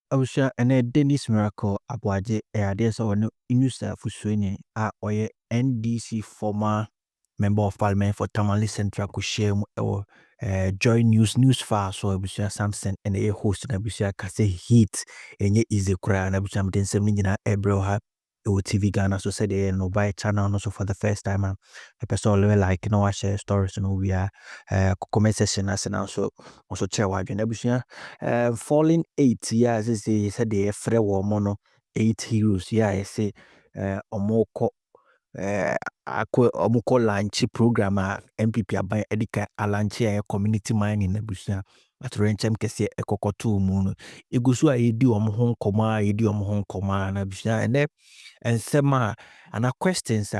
Abusua ene Denis Aboagye ade so no Inusah Fuseinu oye NDC former member of parliament for Tamale Central ko share mu Joy News far so abusua Samson ene host na abusua kase heat enye easy kura na abusua mden sem ni nyina ebro ha Tvghana so said no buy channel no so for the first time a person like no share stories no we are comment session as now so also chair wa dwen abusua falling 8 years say said the free woman 8 heroes yeah say omoko omoko launch program a MPP aban edika launch community mining na abusua atrenchem kese ekokoto mu no egusu a yedi omho nkoma yedi omho nkoma na abusua and sema ana questions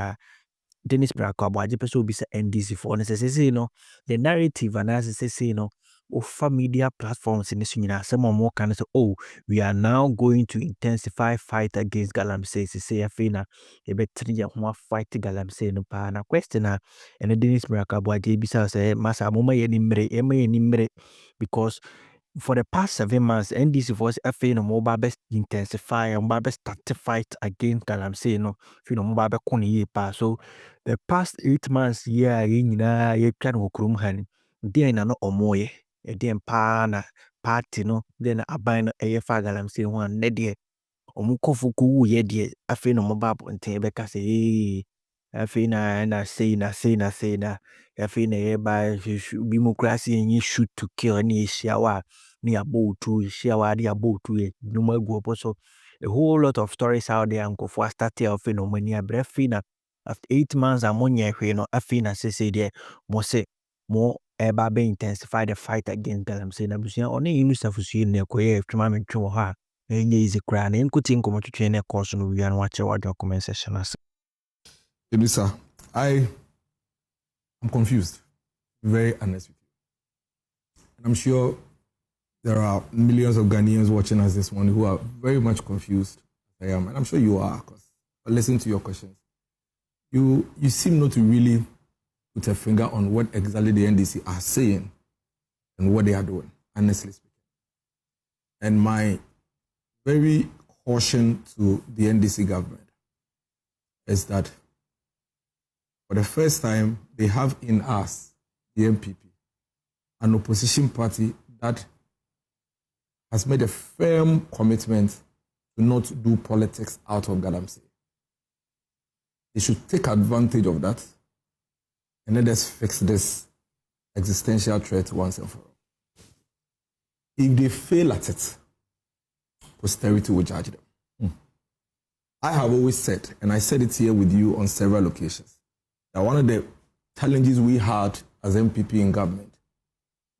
Denis Aboagye person be say NDC for say no the narrative and as say no of media platforms in this union some more can say oh we are now going to intensify fight against Galamsey say afina e betri ya ho fight Galamsey no pa na question and Denis Aboagye be say masa mama ye ni mre because for the past 7 months, NDC was no mobile best intensify and mobile start to fight against Galamsey no mobile kuni pa so the past 8 months year ye try no krum han then na no omoye then pa na party no then aban no fa Galamsey ho an ne de omukofu ku ye de no mobile nten be ka say na say na ye by democracy and shoot to kill any shawa ni about to shawa di about to no more go so a whole lot of stories out there and go for start of phenomena brefina after 8 months ammonia no afina say there more eba be intensify the fight against Galamsey na busia oni Inusah Fuseinu ne koye twema mentwe ha enye easy cry na enkuti nkomo twetwe ne course no wi an wache wa document session as Inusah, I'm confused, very honest with you. And I'm sure there are millions of Ghanaians watching us this morning who are very much confused as I am. And I'm sure you are, because I listen to your questions. You seem not to really put a finger on what exactly the NDC are saying and what they are doing, honestly speaking. And my very caution to the NDC government is that for the first time, they have in us, the MPP, an opposition party that has made a firm commitment to not do politics out of Galamsey. They should take advantage of that and let us fix this existential threat once and for all. If they fail at it, posterity will judge them. I have always said, and I said it here with you on several occasions, that one of the challenges we had as MPP in government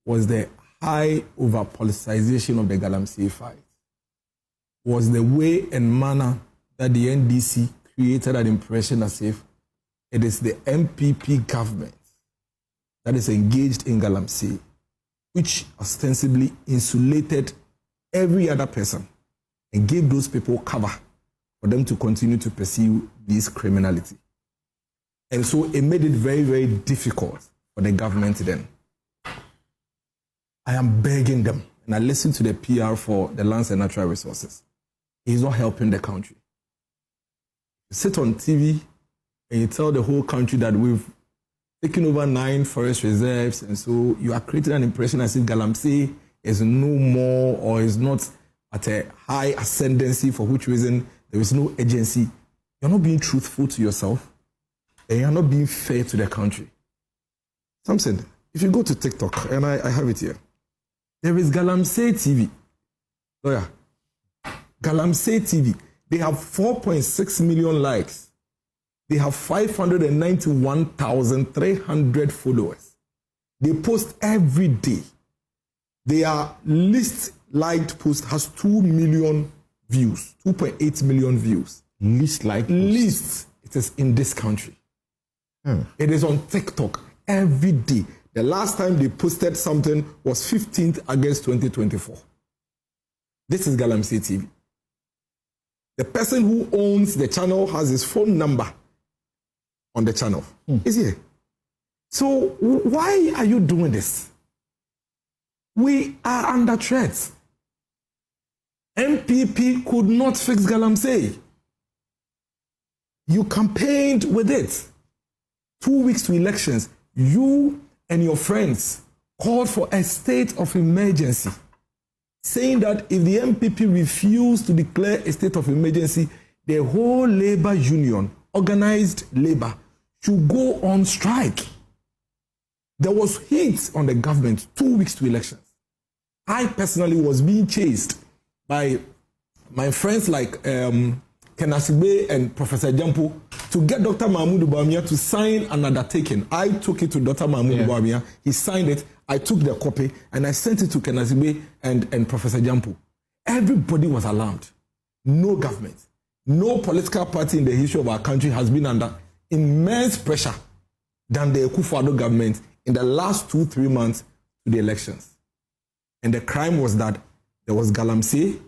was the high over-politicization of the Galamsey fight, was the way and manner that the NDC created an impression as if it is the MPP government that is engaged in Galamsey, which ostensibly insulated every other person and gave those people cover for them to continue to pursue this criminality. And so it made it very, very difficult for the government then. I am begging them, and I listen to the PR for the lands and natural resources. He's not helping the country. You sit on TV and you tell the whole country that we've taken over 9 forest reserves, and so you are creating an impression as if Galamsey is no more or is not at a high ascendancy, for which reason there is no agency. You're not being truthful to yourself, and you're not being fair to the country. Something, if you go to TikTok, and I have it here, there is Galamsey TV. Lawyer, Galamsey TV. They have 4.6 million likes. They have 591,300 followers. They post every day. Their least liked post has 2 million views, 2.8 million views. Least liked post? Least. It is in this country. It is on TikTok every day. The last time they posted something was 15th August 2024. This is Galamsey TV. The person who owns the channel has his phone number on the channel. Is here. So why are you doing this? We are under threat. MPP could not fix Galamsey. You campaigned with it. 2 weeks to elections, you and your friends called for a state of emergency, saying that if the MPP refused to declare a state of emergency, the whole labor union, organized labor, should go on strike. There was heat on the government 2 weeks to elections. I personally was being chased by my friends like Kenasibe and Professor Jampo to get Dr. Mahmoud Bawumia to sign an undertaking. I took it to Dr. Mahmoud Bawumia. He signed it. I took the copy and I sent it to Kenasibe and Professor Jampo. Everybody was alarmed. No government, no political party in the history of our country has been under immense pressure than the Akufo-Addo government in the last 2-3 months to the elections. And the crime was that there was Galamsey,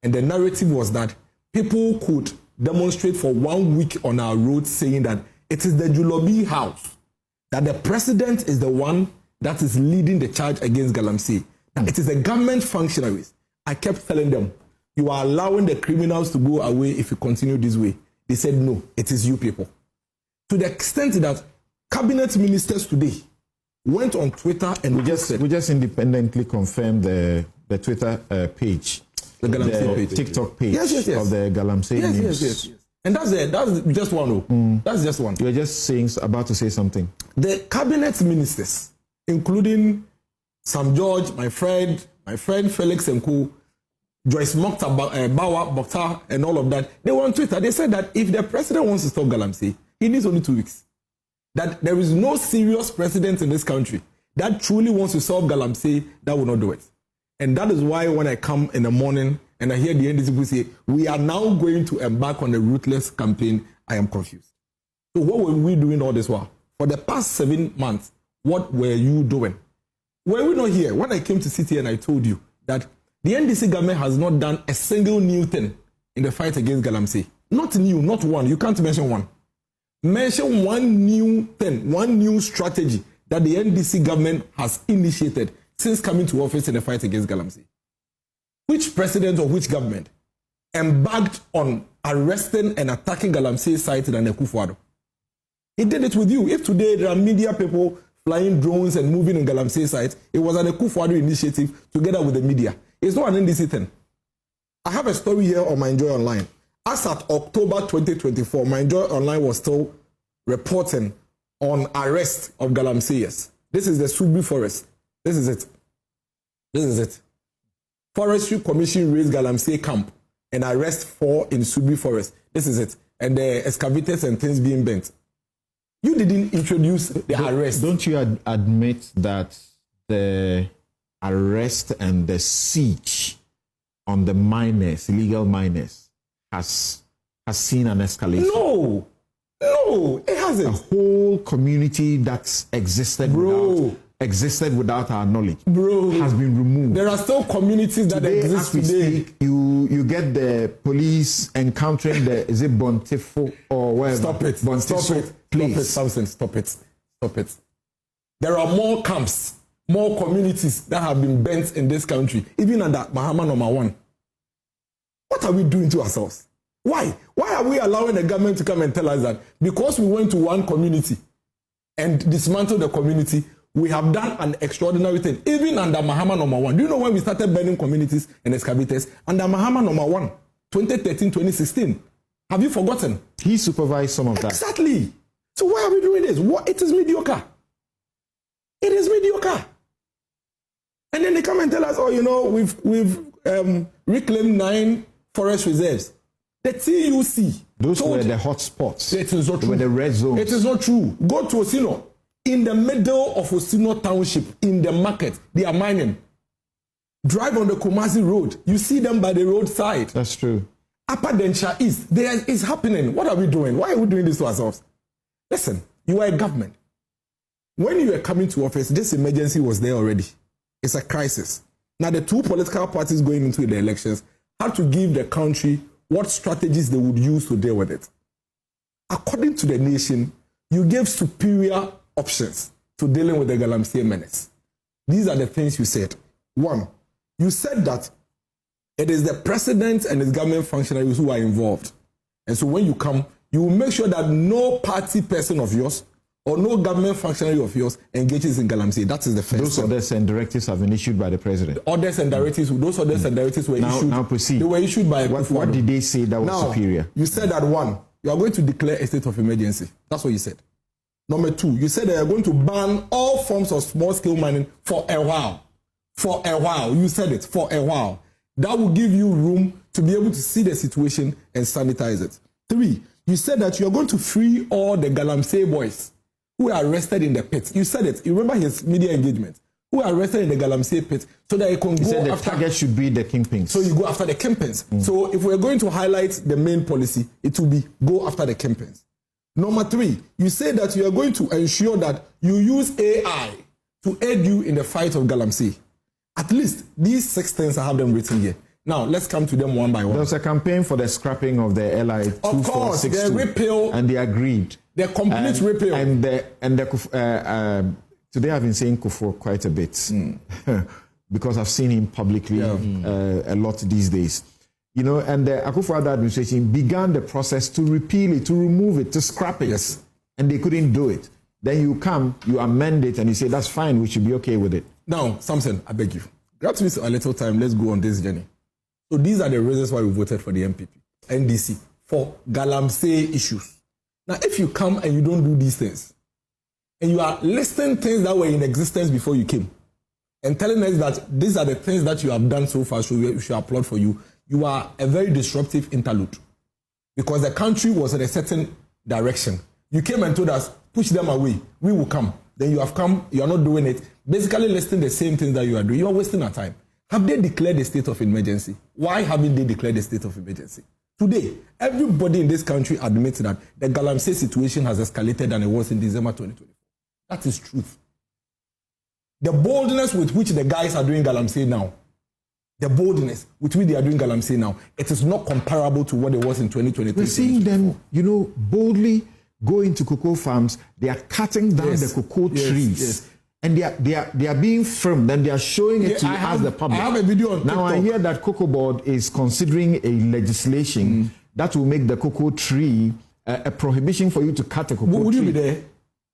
and the narrative was that people could demonstrate for 1 week on our roads saying that it is the Julobi house, that the president is the one that is leading the charge against Galamsey. That it is the government functionaries. I kept telling them, you are allowing the criminals to go away if you continue this way. They said, no, it is you people. To the extent that cabinet ministers today went on Twitter and we just independently confirmed the Twitter page. The Galamsey page. TikTok page of the Galamsey news. Yes. And that's just one. That's just one. You're just about to say something. The cabinet ministers, including Sam George, my friend Felix Nku, Joyce Mokhtar, Bawa, Mokhtar, and all of that, they were on Twitter. They said that if the president wants to stop Galamsey, he needs only 2 weeks. That there is no serious president in this country that truly wants to solve Galamsey that will not do it. And that is why when I come in the morning and I hear the NDC people say, we are now going to embark on a ruthless campaign, I am confused. So what were we doing all this while? For the past 7 months, what were you doing? Were we not here? When I came to City and I told you that the NDC government has not done a single new thing in the fight against Galamsey. Not new, not one. You can't mention one. Mention one new thing, one new strategy that the NDC government has initiated since coming to office in the fight against Galamsey. Which president or which government embarked on arresting and attacking Galamsey site than Akufo-Addo? He did it with you. If today there are media people flying drones and moving in Galamsey site, it was an Akufo-Addo initiative together with the media. It's not an NDC thing. I have a story here on My Enjoy Online. As at October 2024, My Enjoy Online was still reporting on arrest of Galamseyers. This is the Sudbury Forest. This is it. Forestry Commission raised Galamsey camp and arrest 4 in Sudbury Forest. This is it. And the excavators and things being bent. You didn't introduce the arrest. Don't you admit that the arrest and the siege on the miners, illegal miners, has seen an escalation? No, it hasn't. A whole community that's existed without our knowledge, has been removed. There are still communities that exist today. You get the police encountering is it Bontifo or whatever? Stop it. Please. Stop it. There are more camps, more communities that have been bent in this country, even under Mahama number 1. What are we doing to ourselves? Why are we allowing the government to come and tell us that because we went to one community and dismantled the community, we have done an extraordinary thing, even under Mahama number 1. Do you know when we started burning communities and excavators? Under Mahama number 1, 2013, 2016. Have you forgotten? He supervised some of that. Exactly. So why are we doing this? It is mediocre. It is mediocre. And then they come and tell us, we've reclaimed 9 forest reserves. The TUC. Those were the hot spots. It is not true. Were the red zones. It is not true. Go to Osino. In the middle of Osino Township, in the market, they are mining. Drive on the Kumasi Road. You see them by the roadside. That's true. Upper Denshire East. It's happening. What are we doing? Why are we doing this to ourselves? Listen, you are a government. When you were coming to office, this emergency was there already. It's a crisis. Now, the 2 political parties going into the elections had to give the country what strategies they would use to deal with it. According to the nation, you gave superior options to dealing with the Galamsey menace. These are the things you said. 1, you said that It is the president and his government functionaries who are involved. And so when you come, you will make sure that no party person of yours or no government functionary of yours engages in Galamsey. That is the first. Those orders and directives have been issued by the president. Orders and directives, those orders and directives were issued. Now proceed. They were issued by what did they say that was superior? You said that one, you are going to declare a state of emergency. That's what you said. Number two, you said that you are going to ban all forms of small-scale mining for a while. For a while. You said it, for a while. That will give you room to be able to see the situation and sanitize it. Three, you said that you are going to free all the Galamsey boys who are arrested in the pit. You said it. You remember his media engagement. Who are arrested in the Galamsey pit so that you can go said after. The target should be the kingpins. So you go after the kingpins. So if we're going to highlight the main policy, it will be go after the kingpins. Number three, you say that you are going to ensure that you use AI to aid you in the fight of Galamsey. At least these 6 things, I have them written here. Now, let's come to them one by one. There was a campaign for the scrapping of the LI 2462. Of course, the repeal. And they agreed. The complete repeal. Today I've been saying Kufuor quite a bit because I've seen him publicly a lot these days. You know, and the Akufo-Addo administration began the process to repeal it, to remove it, to scrap it. Yes. And they couldn't do it. Then you come, you amend it, and you say, that's fine, we should be okay with it. Now, Samson, I beg you, grab me a little time, let's go on this journey. So these are the reasons why we voted for the MPP, NDC, for Galamsey issues. Now, if you come and you don't do these things, and you are listing things that were in existence before you came, and telling us that these are the things that you have done so far, so we should applaud for you, you are a very disruptive interlude. Because the country was in a certain direction. You came and told us, push them away, we will come. Then you have come, you are not doing it. Basically listing the same things that you are doing. You are wasting our time. Have they declared a state of emergency? Why haven't they declared a state of emergency? Today, everybody in this country admits that the Galamsey situation has escalated than it was in December 2024. That is truth. The boldness with which the guys are doing Galamsey now, the boldness with which they are doing Galamsey now, it is not comparable to what it was in 2023. We're seeing them, you know, boldly go into cocoa farms. They are cutting down the cocoa trees. Yes. And they are being filmed, and they are showing it to us, the public. I have a video on TikTok. Now I hear that Cocoa Board is considering a legislation that will make the cocoa tree a prohibition for you to cut a cocoa tree. Would you be there?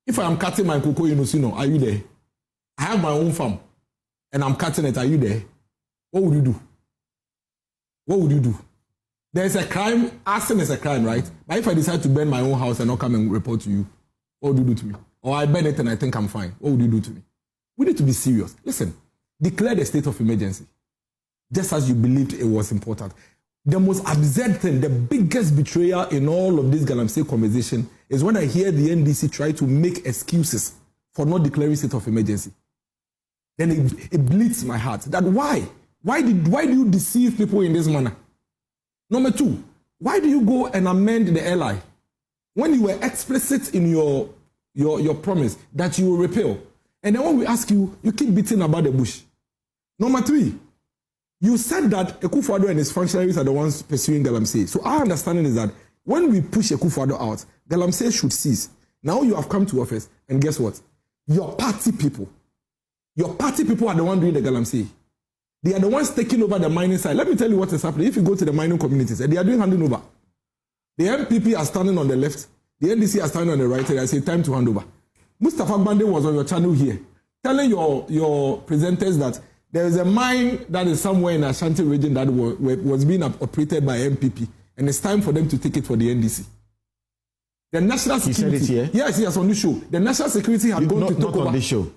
If I am cutting my cocoa in Usino, are you there? I have my own farm, and I'm cutting it. Are you there? What would you do? What would you do? There's a crime. Arson is a crime, right? But if I decide to burn my own house and not come and report to you, what would you do to me? Or I burn it and I think I'm fine. What would you do to me? We need to be serious. Listen, declare the state of emergency, just as you believed it was important. The most absurd thing, the biggest betrayal in all of this Galamsey conversation is when I hear the NDC try to make excuses for not declaring state of emergency. Then it bleeds my heart. That why? Why do you deceive people in this manner? Number two, why do you go and amend the LI when you were explicit in your promise that you will repeal? And then when we ask you, you keep beating about the bush. Number three, you said that Akufo-Addo and his functionaries are the ones pursuing Galamsey. So our understanding is that when we push Akufo-Addo out, Galamsey should cease. Now you have come to office, and guess what? Your party people are the ones doing the Galamsey. They are the ones taking over the mining side. Let me tell you what is happening. If you go to the mining communities, they are doing handing over. The MPP are standing on the left, the NDC are standing on the right, and I say, time to hand over. Mustafa Bande was on your channel here, telling your presenters that there is a mine that is somewhere in Ashanti region that was being operated by MPP, and it's time for them to take it for the NDC. The national security. He said it here? Yes, on this show. The national security had gone to take over. Not on this show.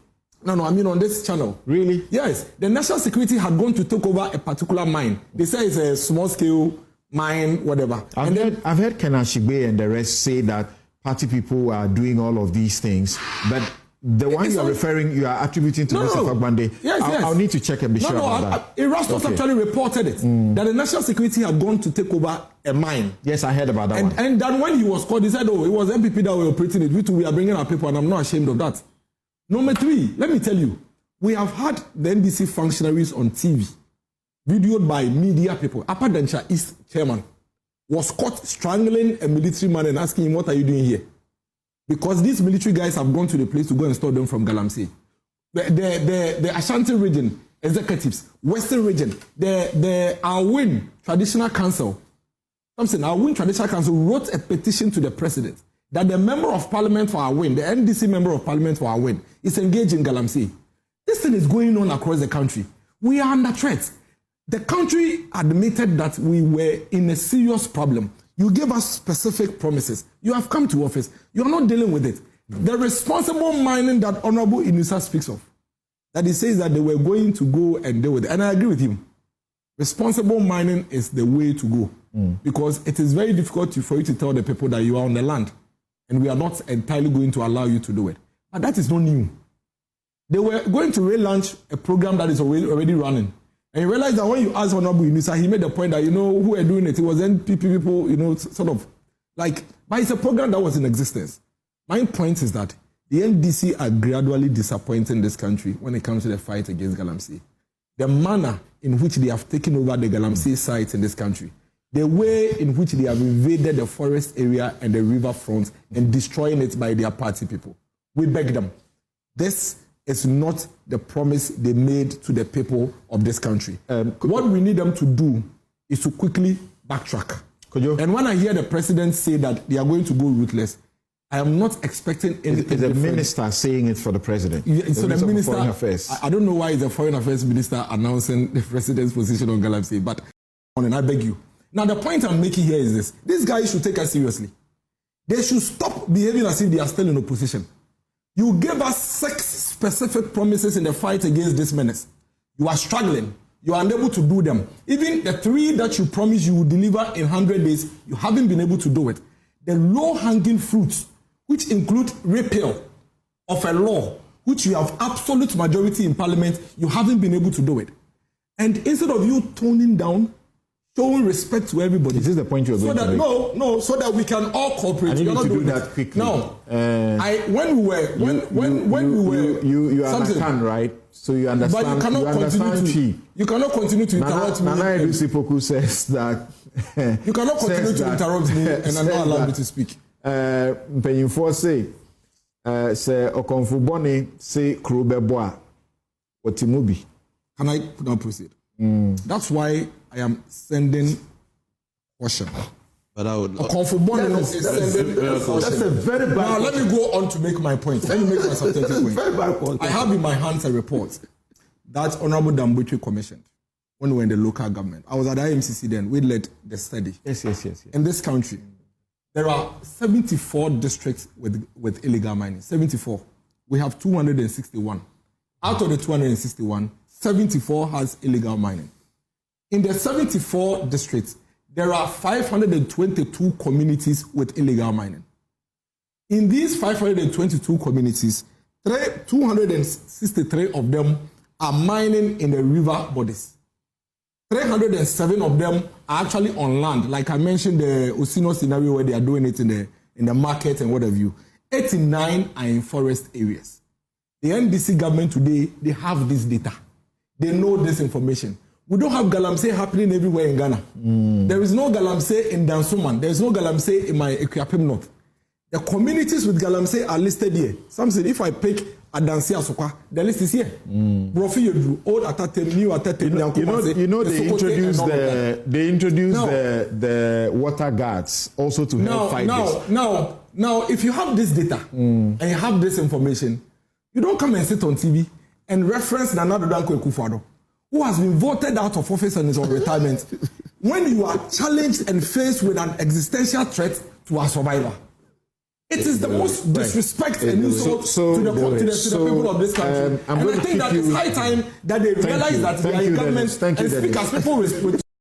No, I mean on this channel. Really? Yes. The national security had gone to take over a particular mine. They say it's a small scale mine, whatever. I've heard Ken Ashigbe and the rest say that party people are doing all of these things, but the one you are attributing to Mustafa Bande. Yes. I'll need to check and be sure about that. Erastus actually reported it, that the national security had gone to take over a mine. Yes, I heard about that one. And then when he was called, he said, it was MPP that were operating it. We are bringing our people, and I'm not ashamed of that. Number three, let me tell you, we have had the NDC functionaries on TV, videoed by media people. Apadancha East chairman was caught strangling a military man and asking him, what are you doing here? Because these military guys have gone to the place to go and stop them from Galamsey. The Ashanti region executives, Western region, the Awin Traditional Council, Awin Traditional Council wrote a petition to the president that the member of parliament for Awin, the NDC member of parliament for Awin, is engaged in Galamsey. This thing is going on across the country. We are under threat. The country admitted that we were in a serious problem. You gave us specific promises. You have come to office. You are not dealing with it. The responsible mining that Honorable Inusah speaks of, that he says that they were going to go and deal with it. And I agree with him. Responsible mining is the way to go because it is very difficult for you to tell the people that you are on the land and we are not entirely going to allow you to do it. But that is not new. They were going to relaunch a program that is already running. And you realize that when you ask Honorable Inusah, he made the point that, who were doing it. It was NPP people, sort of like, but it's a program that was in existence. My point is that the NDC are gradually disappointing this country when it comes to the fight against Galamsey. The manner in which they have taken over the Galamsey sites in this country, the way in which they have invaded the forest area and the riverfront and destroying it by their party people. We beg them. This is not the promise they made to the people of this country. What we need them to do is to quickly backtrack. And when I hear the president say that they are going to go ruthless, I am not expecting anything. Is the minister saying it for the president? So the minister, Foreign Affairs. I don't know why the Foreign Affairs Minister announcing the president's position on Galamsey, but I beg you. Now the point I'm making here is this. These guys should take us seriously. They should stop behaving as if they are still in opposition. You gave us 6 specific promises in the fight against this menace. You are struggling. You are unable to do them. Even the 3 that you promised you would deliver in 100 days, you haven't been able to do it. The low-hanging fruits, which include repeal of a law, which you have absolute majority in parliament, you haven't been able to do it. And instead of you toning down, showing respect to everybody. Is this the point you're going to make? No, so that we can all cooperate. I need you to do that quickly. No, when we were, you understand, right? So you understand. But you cannot continue to interrupt me. Nana Edusi Poku says that. You cannot continue to interrupt me and not allow me to speak. Mpanyinfoɔ say Okonfo Boni say Krobeboa Otimubi. Can I now proceed? That's why I am sending caution. But I would. Okonfo Boni is sending caution. That's a very bad. Now let me go on to make my point. Let me make my substantive point. Very bad point. I have in my hands a report that Honorable Dambutri commissioned when we were in the local government. I was at the IMCC then. We led the study. Yes. In this country, there are 74 districts with illegal mining. 74. We have 261. Out of the 261, 74 has illegal mining. In the 74 districts, there are 522 communities with illegal mining. In these 522 communities, 263 of them are mining in the river bodies. 307 of them are actually on land, like I mentioned the Osino scenario where they are doing it in the market and what have you. 89 are in forest areas. The NDC government today, they have this data. They know this information. We don't have Galamsey happening everywhere in Ghana. There is no Galamsey in Dansoman. There is no Galamsey in my Equiapim North. The communities with Galamsey are listed here. Some say if I pick Adansi Asoka, the list is here. Brofi Yodru, Old Atatem, New Atatem. They introduced the water guards also to help fight this. Now, if you have this data and you have this information, you don't come and sit on TV and reference Nana Danko Akufo-Addo, who has been voted out of office and is on retirement, when you are challenged and faced with an existential threat to our survival. It is the most disrespect and insult to the people of this country. And I think that it's high time that they realize that they are in government and speak as people with